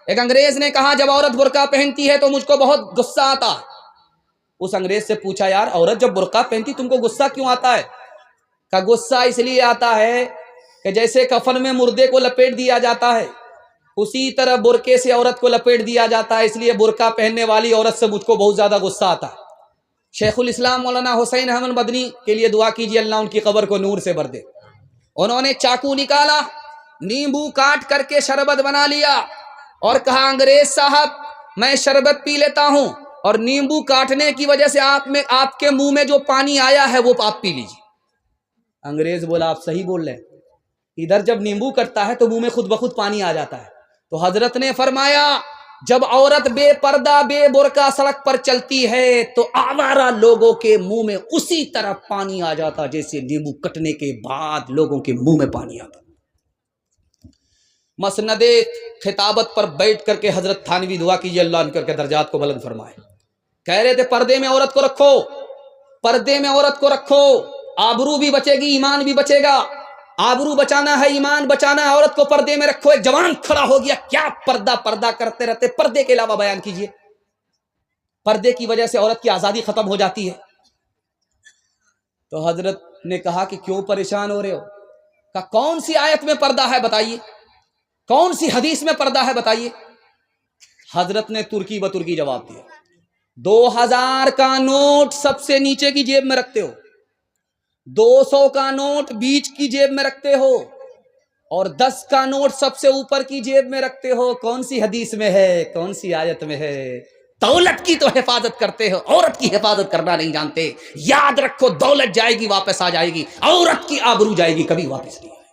ایک انگریز نے کہا جب عورت برقع پہنتی ہے تو مجھ کو بہت غصہ آتا ہے۔ اس انگریز سے پوچھا یار عورت جب برقع پہنتی تم کو غصہ کیوں آتا ہے؟ کہ غصہ اس لیے آتا ہے کہ جیسے کفن میں مردے کو لپیٹ دیا جاتا ہے اسی طرح برقعے سے عورت کو لپیٹ دیا جاتا ہے، اس لیے برقع پہننے والی عورت سے مجھ کو بہت زیادہ غصہ آتا ہے۔ شیخ الاسلام مولانا حسین احمد مدنی کے لیے دعا کیجیے اللہ ان کی قبر کو نور سے بھر دے۔ انہوں نے چاقو نکالا، نیمبو کاٹ کر کے شربت بنا لیا اور کہا انگریز صاحب میں شربت پی لیتا ہوں اور نیمبو کاٹنے کی وجہ سے آپ کے منہ میں جو پانی آیا ہے وہ آپ پی لیجیے۔ انگریز بولا آپ صحیح بول رہے ہیں، ادھر جب نیمبو کٹتا ہے تو منہ میں خود بخود پانی آ جاتا ہے۔ تو حضرت نے فرمایا جب عورت بے پردہ بے برقع سڑک پر چلتی ہے تو آوارہ لوگوں کے منہ میں اسی طرح پانی آ جاتا جیسے نیمبو کٹنے کے بعد لوگوں کے منہ میں پانی آتا۔ مسند خطابت پر بیٹھ کر کے حضرت تھانوی دعا کیجیے اللہ ان کے درجات کو بلند فرمائے۔ کہہ رہے تھے پردے میں عورت کو رکھو، پردے میں عورت کو رکھو، آبرو بھی بچے گی ایمان بھی بچے گا۔ آبرو بچانا ہے، ایمان بچانا ہے، عورت کو پردے میں رکھو۔ ایک جوان کھڑا ہو گیا، کیا پردہ پردہ کرتے رہتے، پردے کے علاوہ بیان کیجئے۔ پردے کی وجہ سے عورت کی آزادی ختم ہو جاتی ہے۔ تو حضرت نے کہا کہ کیوں پریشان ہو رہے ہو؟ کہا کون سی آیت میں پردہ ہے بتائیے، کون سی حدیث میں پردہ ہے بتائیے۔ حضرت نے ترکی بترکی جواب دیا، 2000 کا نوٹ سب سے نیچے کی جیب میں رکھتے ہو، 200 کا نوٹ بیچ کی جیب میں رکھتے ہو اور 10 کا نوٹ سب سے اوپر کی جیب میں رکھتے ہو۔ کون سی حدیث میں ہے، کون سی آیت میں ہے؟ دولت کی تو حفاظت کرتے ہو، عورت کی حفاظت کرنا نہیں جانتے۔ یاد رکھو دولت جائے گی واپس آ جائے گی، عورت کی آبرو جائے گی کبھی واپس نہیں آئے گی۔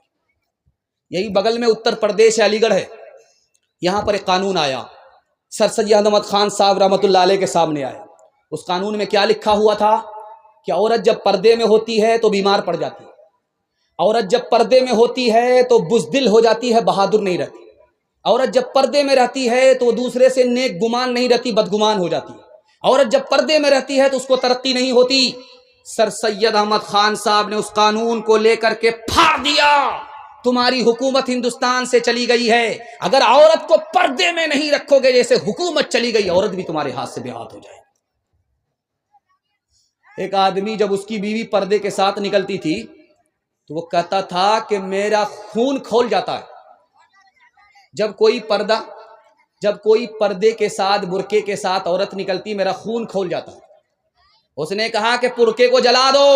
یہی بغل میں اتر پردیش علی گڑھ ہے، یہاں پر ایک قانون آیا، سر سید احمد خان صاحب رحمۃ اللہ علیہ کے سامنے آیا۔ اس قانون میں کیا لکھا ہوا تھا کہ عورت جب پردے میں ہوتی ہے تو بیمار پڑ جاتی ہے، عورت جب پردے میں ہوتی ہے تو بزدل ہو جاتی ہے، بہادر نہیں رہتی، عورت جب پردے میں رہتی ہے تو دوسرے سے نیک گمان نہیں رہتی، بدگمان ہو جاتی ہے، عورت جب پردے میں رہتی ہے تو اس کو ترقی نہیں ہوتی۔ سر سید احمد خان صاحب نے اس قانون کو لے کر کے پھاڑ دیا، تمہاری حکومت ہندوستان سے چلی گئی ہے، اگر عورت کو پردے میں نہیں رکھو گے جیسے حکومت چلی گئی، عورت بھی تمہارے ہاتھ سے بے ہاتھ ہو جائے۔ ایک آدمی جب اس کی بیوی پردے کے ساتھ نکلتی تھی تو وہ کہتا تھا کہ میرا خون کھول جاتا ہے جب کوئی پردے کے ساتھ برقعے کے ساتھ عورت نکلتی، میرا خون کھول جاتا ہے۔ اس نے کہا کہ برقعے کو جلا دو،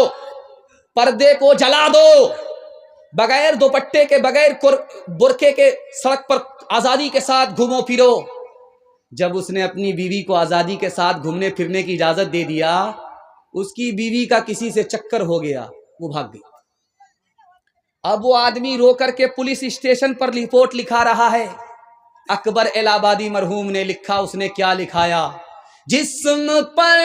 پردے کو جلا دو، بغیر دوپٹے کے بغیر برقعے کے سڑک پر آزادی کے ساتھ گھومو پھرو۔ جب اس نے اپنی بیوی کو آزادی کے ساتھ گھومنے پھرنے کی اجازت دے دیا، اس کی بیوی کا کسی سے چکر ہو گیا، وہ بھاگ گئی۔ اب وہ آدمی رو کر کے پولیس اسٹیشن پر رپورٹ لکھا رہا ہے۔ اکبر الہ آبادی مرحوم نے لکھا، اس نے کیا لکھایا؟ جسم پر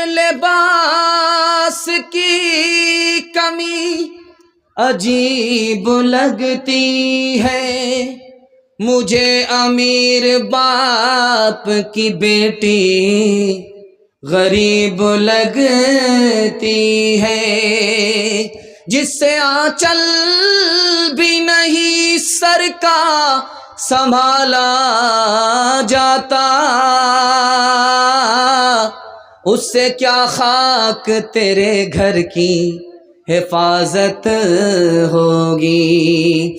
لباس کی کمی عجیب لگتی ہے، مجھے امیر باپ کی بیٹی غریب لگتی ہے، جس سے آنچل بھی نہیں سر کا سنبھالا جاتا، اس سے کیا خاک تیرے گھر کی حفاظت ہوگی۔